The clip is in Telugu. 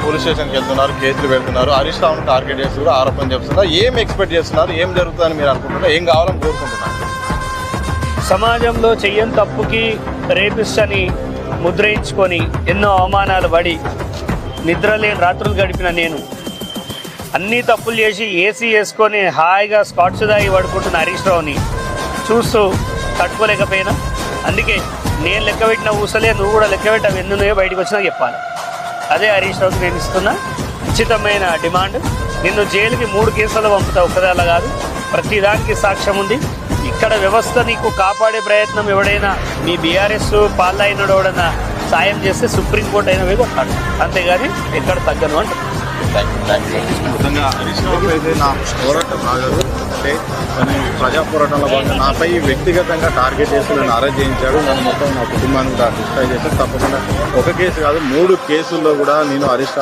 పోలీస్ స్టేషన్కి వెళ్తున్నారు, కేసులు పెడుతున్నారు, హరీష్ రావును టార్గెట్ చేసి కూడా ఆరోపణ చేస్తున్నారు. ఏం ఎక్స్పెక్ట్ చేస్తున్నారు, ఏం జరుగుతుందని మీరు అనుకుంటున్నారు, ఏం కావాలని కోరుకుంటున్నారు? సమాజంలో చెయ్యని తప్పుకి రేపిస్ట్ అని ముద్రయించుకొని ఎన్నో అవమానాలు పడి నిద్రలేని రాత్రులు గడిపిన నేను అన్నీ తప్పులు చేసి ఏసీ వేసుకొని హాయిగా స్కాట్స్ దాగి పడుకుంటున్న హరీష్ రావుని చూస్తూ తట్టుకోలేకపోయినా. అందుకే నేను లెక్కబెట్టిన ఊసలే నువ్వు కూడా లెక్కబెట్టి అవి ఎన్నున్నాయో బయటకు వచ్చినా చెప్పాలి. అదే హరీష్ రావుకి నేను ఇస్తున్న ఖచ్చితమైన డిమాండ్. నిన్ను జైలుకి 3 కేసులు పంపుతా, ఒక్కదాలా కాదు, ప్రతిదానికి సాక్ష్యం ఉంది. ఇక్కడ వ్యవస్థ నీకు కాపాడే ప్రయత్నం ఎవడైనా మీ బీఆర్ఎస్ పాలైనడు ఎవడన్నా సాయం చేస్తే సుప్రీంకోర్టు అయినా వేగ అంతేగాని ఎక్కడ తగ్గను అంటే. మొత్తంగా హరీష్ రావు అయితే నా పోరాటం ఆగదు అంటే తను ప్రజా పోరాటంలో భాగంగా నాపై వ్యక్తిగతంగా టార్గెట్ చేసి నన్ను అరెస్ట్ చేయించాడు. నన్ను మొత్తం నా కుటుంబాన్ని కూడా డిస్ట్రాయ్ చేశాడు. తప్పకుండా ఒక కేసు కాదు 3 కేసుల్లో కూడా నేను హరీష్